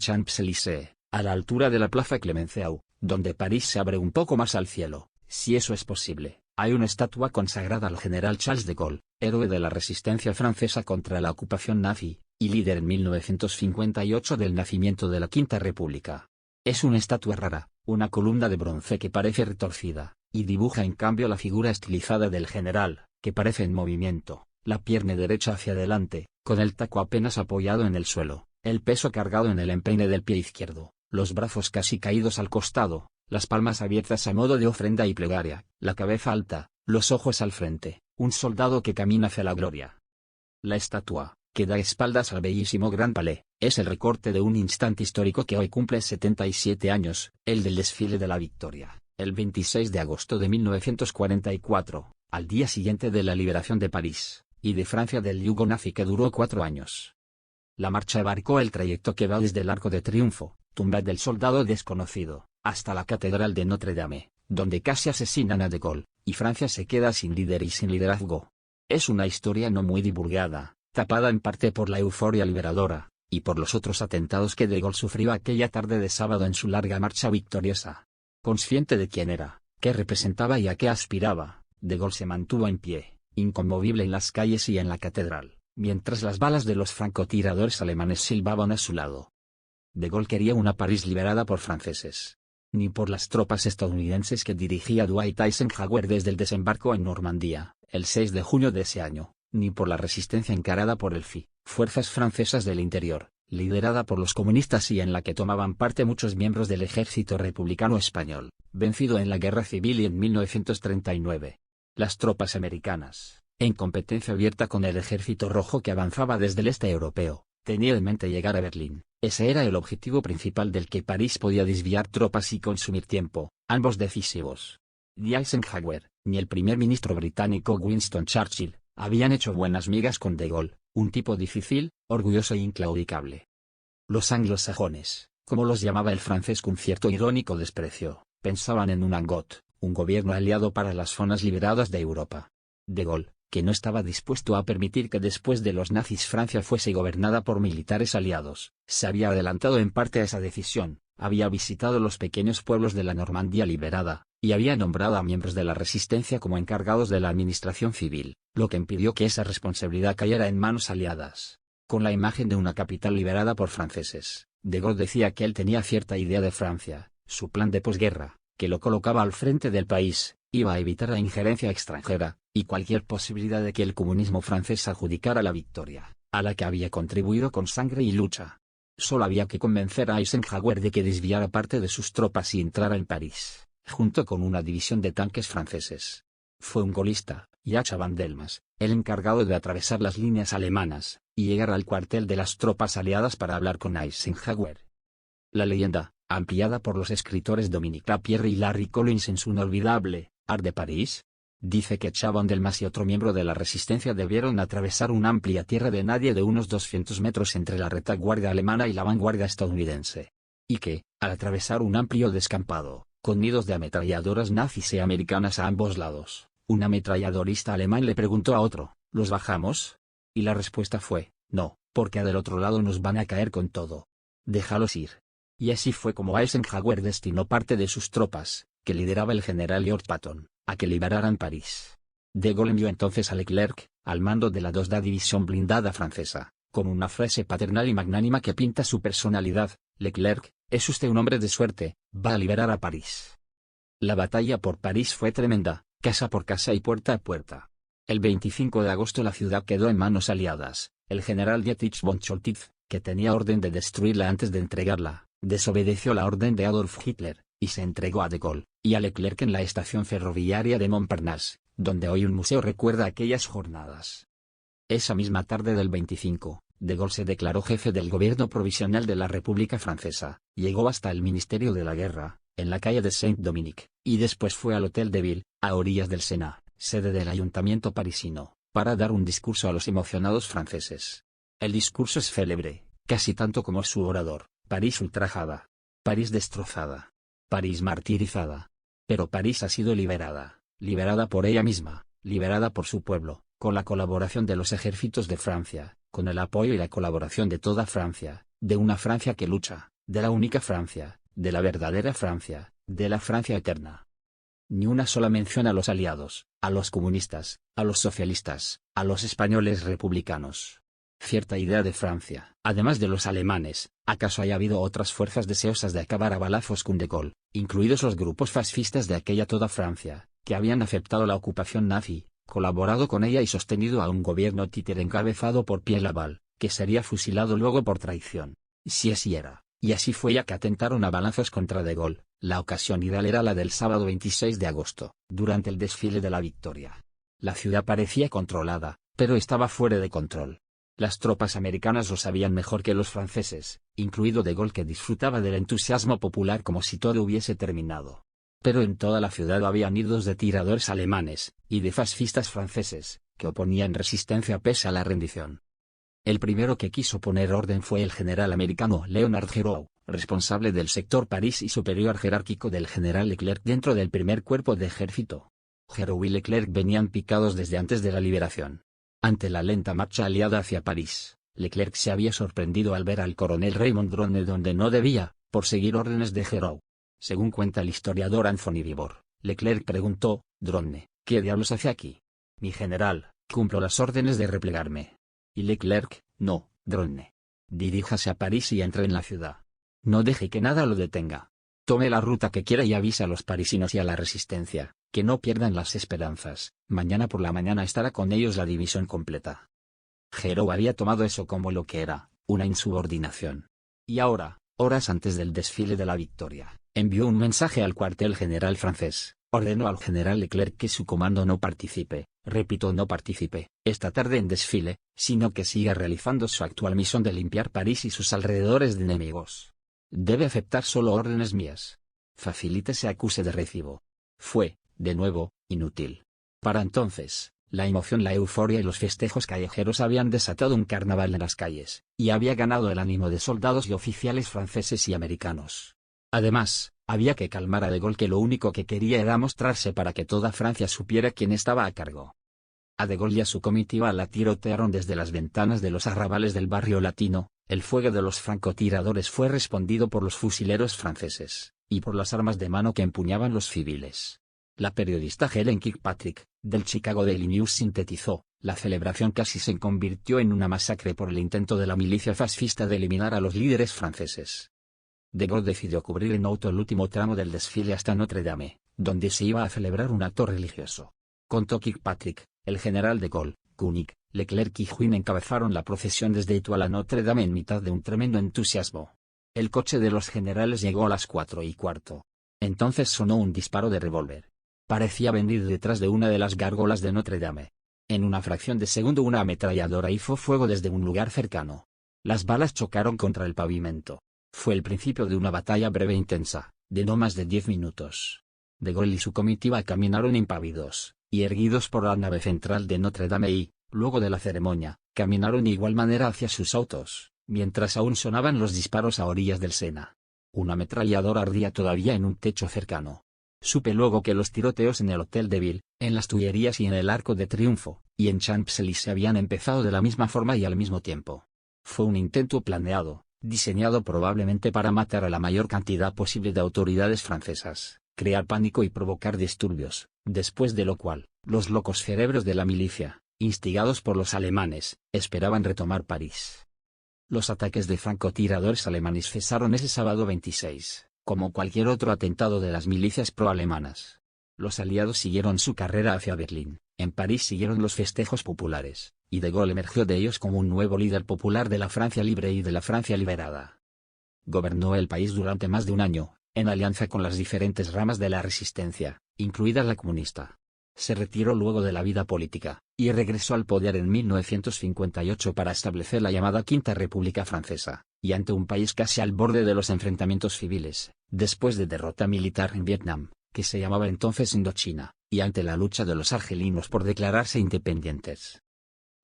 Champs-Élysées, a la altura de la Plaza Clemenceau, donde París se abre un poco más al cielo, si eso es posible. Hay una estatua consagrada al general Charles de Gaulle, héroe de la resistencia francesa contra la ocupación nazi, y líder en 1958 del nacimiento de la Quinta República. Es una estatua rara, una columna de bronce que parece retorcida, y dibuja en cambio la figura estilizada del general, que parece en movimiento, la pierna derecha hacia adelante, con el taco apenas apoyado en el suelo, el peso cargado en el empeine del pie izquierdo, los brazos casi caídos al costado, las palmas abiertas a modo de ofrenda y plegaria, la cabeza alta, los ojos al frente, un soldado que camina hacia la gloria. La estatua, que da espaldas al bellísimo Gran Palais, es el recorte de un instante histórico que hoy cumple 77 años, el del desfile de la Victoria, el 26 de agosto de 1944, al día siguiente de la liberación de París, y de Francia del yugo nazi que duró 4 años. La marcha abarcó el trayecto que va desde el Arco de Triunfo, tumba del soldado desconocido, hasta la Catedral de Notre Dame, donde casi asesinan a De Gaulle, y Francia se queda sin líder y sin liderazgo. Es una historia no muy divulgada, tapada en parte por la euforia liberadora, y por los otros atentados que De Gaulle sufrió aquella tarde de sábado en su larga marcha victoriosa. Consciente de quién era, qué representaba y a qué aspiraba, De Gaulle se mantuvo en pie, inconmovible en las calles y en la catedral, mientras las balas de los francotiradores alemanes silbaban a su lado. De Gaulle quería una París liberada por franceses. Ni por las tropas estadounidenses que dirigía Dwight Eisenhower desde el desembarco en Normandía, el 6 de junio de ese año, ni por la resistencia encarada por el FI, fuerzas francesas del interior, liderada por los comunistas y en la que tomaban parte muchos miembros del ejército republicano español, vencido en la guerra civil y en 1939. Las tropas americanas, en competencia abierta con el ejército rojo que avanzaba desde el este europeo, tenía en mente llegar a Berlín. Ese era el objetivo principal del que París podía desviar tropas y consumir tiempo, ambos decisivos. Ni Eisenhower, ni el primer ministro británico Winston Churchill, habían hecho buenas migas con De Gaulle, un tipo difícil, orgulloso e inclaudicable. Los anglosajones, como los llamaba el francés con cierto irónico desprecio, pensaban en un ANGOT, un gobierno aliado para las zonas liberadas de Europa. De Gaulle, que no estaba dispuesto a permitir que después de los nazis Francia fuese gobernada por militares aliados, se había adelantado en parte a esa decisión, había visitado los pequeños pueblos de la Normandía liberada, y había nombrado a miembros de la resistencia como encargados de la administración civil, lo que impidió que esa responsabilidad cayera en manos aliadas. Con la imagen de una capital liberada por franceses, De Gaulle decía que él tenía cierta idea de Francia, su plan de posguerra, que lo colocaba al frente del país, iba a evitar la injerencia extranjera, y cualquier posibilidad de que el comunismo francés adjudicara la victoria, a la que había contribuido con sangre y lucha. Solo había que convencer a Eisenhower de que desviara parte de sus tropas y entrara en París, junto con una división de tanques franceses. Fue un golista, Yachá van Delmas, el encargado de atravesar las líneas alemanas, y llegar al cuartel de las tropas aliadas para hablar con Eisenhower. La leyenda, ampliada por los escritores Dominique Lapierre y Larry Collins en su inolvidable Art de París, dice que Yachá van Delmas y otro miembro de la resistencia debieron atravesar una amplia tierra de nadie de unos 200 metros entre la retaguardia alemana y la vanguardia estadounidense. Y que, al atravesar un amplio descampado, con nidos de ametralladoras nazis y americanas a ambos lados, un ametralladorista alemán le preguntó a otro, ¿los bajamos? Y la respuesta fue, no, porque del otro lado nos van a caer con todo. Déjalos ir. Y así fue como Eisenhower destinó parte de sus tropas, que lideraba el general George Patton, a que liberaran París. De Gaulle envió entonces a Leclerc, al mando de la 2ª División Blindada francesa, con una frase paternal y magnánima que pinta su personalidad: Leclerc, es usted un hombre de suerte, va a liberar a París. La batalla por París fue tremenda, casa por casa y puerta a puerta. El 25 de agosto la ciudad quedó en manos aliadas. El general Dietrich von Choltitz, que tenía orden de destruirla antes de entregarla, desobedeció la orden de Adolf Hitler, y se entregó a De Gaulle y a Leclerc en la estación ferroviaria de Montparnasse, donde hoy un museo recuerda aquellas jornadas. Esa misma tarde del 25, De Gaulle se declaró jefe del gobierno provisional de la República Francesa, llegó hasta el Ministerio de la Guerra, en la calle de Saint-Dominique, y después fue al Hotel de Ville, a orillas del Sena, sede del ayuntamiento parisino, para dar un discurso a los emocionados franceses. El discurso es célebre, casi tanto como su orador: París ultrajada, París destrozada, París martirizada. Pero París ha sido liberada, liberada por ella misma, liberada por su pueblo, con la colaboración de los ejércitos de Francia, con el apoyo y la colaboración de toda Francia, de una Francia que lucha, de la única Francia, de la verdadera Francia, de la Francia eterna. Ni una sola mención a los aliados, a los comunistas, a los socialistas, a los españoles republicanos. Cierta idea de Francia. Además de los alemanes, ¿acaso haya habido otras fuerzas deseosas de acabar a balazos con De Gaulle, incluidos los grupos fascistas de aquella toda Francia, que habían aceptado la ocupación nazi, colaborado con ella y sostenido a un gobierno títere encabezado por Pierre Laval, que sería fusilado luego por traición? Si así era, y así fue ya que atentaron a balazos contra De Gaulle, la ocasión ideal era la del sábado 26 de agosto, durante el desfile de la Victoria. La ciudad parecía controlada, pero estaba fuera de control. Las tropas americanas lo sabían mejor que los franceses, incluido De Gaulle, que disfrutaba del entusiasmo popular como si todo hubiese terminado. Pero en toda la ciudad había nidos de tiradores alemanes, y de fascistas franceses, que oponían resistencia pese a la rendición. El primero que quiso poner orden fue el general americano Leonard Gerow, responsable del sector París y superior jerárquico del general Leclerc dentro del primer cuerpo de ejército. Gerow y Leclerc venían picados desde antes de la liberación. Ante la lenta marcha aliada hacia París, Leclerc se había sorprendido al ver al coronel Raymond Dronne donde no debía, por seguir órdenes de Gerow. Según cuenta el historiador Anthony Vibor, Leclerc preguntó: «Dronne, ¿qué diablos hace aquí?» «Mi general, cumplo las órdenes de replegarme». Y Leclerc: «No, Dronne. Diríjase a París y entre en la ciudad. No deje que nada lo detenga. Tome la ruta que quiera y avise a los parisinos y a la resistencia, que no pierdan las esperanzas. Mañana por la mañana estará con ellos la división completa». Gerow había tomado eso como lo que era, una insubordinación. Y ahora, horas antes del desfile de la Victoria, envió un mensaje al cuartel general francés. Ordenó al general Leclerc que su comando no participe, repito, no participe, esta tarde en desfile, sino que siga realizando su actual misión de limpiar París y sus alrededores de enemigos. Debe aceptar solo órdenes mías. Facilítese acuse de recibo. Fue, de nuevo, inútil. Para entonces, la emoción, la euforia y los festejos callejeros habían desatado un carnaval en las calles, y había ganado el ánimo de soldados y oficiales franceses y americanos. Además, había que calmar a De Gaulle, que lo único que quería era mostrarse para que toda Francia supiera quién estaba a cargo. A De Gaulle y a su comitiva la tirotearon desde las ventanas de los arrabales del barrio latino. El fuego de los francotiradores fue respondido por los fusileros franceses, y por las armas de mano que empuñaban los civiles. La periodista Helen Kirkpatrick, del Chicago Daily News, sintetizó: «La celebración casi se convirtió en una masacre por el intento de la milicia fascista de eliminar a los líderes franceses». De Gaulle decidió cubrir en auto el último tramo del desfile hasta Notre Dame, donde se iba a celebrar un acto religioso. Contó Kirkpatrick, el general de Gaulle, Koenig, Leclerc y Juin encabezaron la procesión desde Étoile a Notre Dame en mitad de un tremendo entusiasmo. El coche de los generales llegó a las 4:15. Entonces sonó un disparo de revólver. Parecía venir detrás de una de las gárgolas de Notre Dame. En una fracción de segundo una ametralladora hizo fuego desde un lugar cercano. Las balas chocaron contra el pavimento. Fue el principio de una batalla breve e intensa, de no más de 10 minutos. De Gaulle y su comitiva caminaron impávidos, y erguidos por la nave central de Notre Dame y, luego de la ceremonia, caminaron de igual manera hacia sus autos, mientras aún sonaban los disparos a orillas del Sena. Una ametralladora ardía todavía en un techo cercano. Supe luego que los tiroteos en el Hotel de Ville, en las Tullerías y en el Arco de Triunfo, y en Champs-Élysées habían empezado de la misma forma y al mismo tiempo. Fue un intento planeado, diseñado probablemente para matar a la mayor cantidad posible de autoridades francesas, crear pánico y provocar disturbios, después de lo cual, los locos cerebros de la milicia, instigados por los alemanes, esperaban retomar París. Los ataques de francotiradores alemanes cesaron ese sábado 26, como cualquier otro atentado de las milicias pro-alemanas. Los aliados siguieron su carrera hacia Berlín. En París siguieron los festejos populares, y De Gaulle emergió de ellos como un nuevo líder popular de la Francia libre y de la Francia liberada. Gobernó el país durante más de un año, en alianza con las diferentes ramas de la resistencia, incluida la comunista. Se retiró luego de la vida política, y regresó al poder en 1958 para establecer la llamada Quinta República Francesa, y ante un país casi al borde de los enfrentamientos civiles, después de derrota militar en Vietnam, que se llamaba entonces Indochina, y ante la lucha de los argelinos por declararse independientes.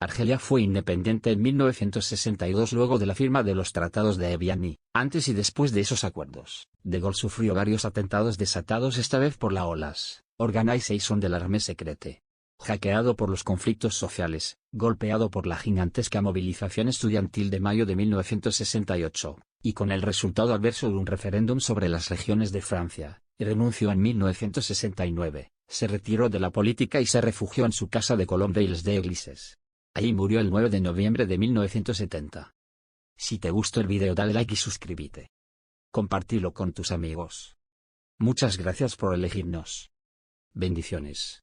Argelia fue independiente en 1962 luego de la firma de los tratados de Évian y, antes y después de esos acuerdos, De Gaulle sufrió varios atentados desatados esta vez por la OLAS, Organisation de l'Armée Secrète. Hackeado por los conflictos sociales, golpeado por la gigantesca movilización estudiantil de mayo de 1968, y con el resultado adverso de un referéndum sobre las regiones de Francia, renunció en 1969, se retiró de la política y se refugió en su casa de Colombey-les-Églises. Ahí murió el 9 de noviembre de 1970. Si te gustó el video dale like y suscríbete. Compartilo con tus amigos. Muchas gracias por elegirnos. Bendiciones.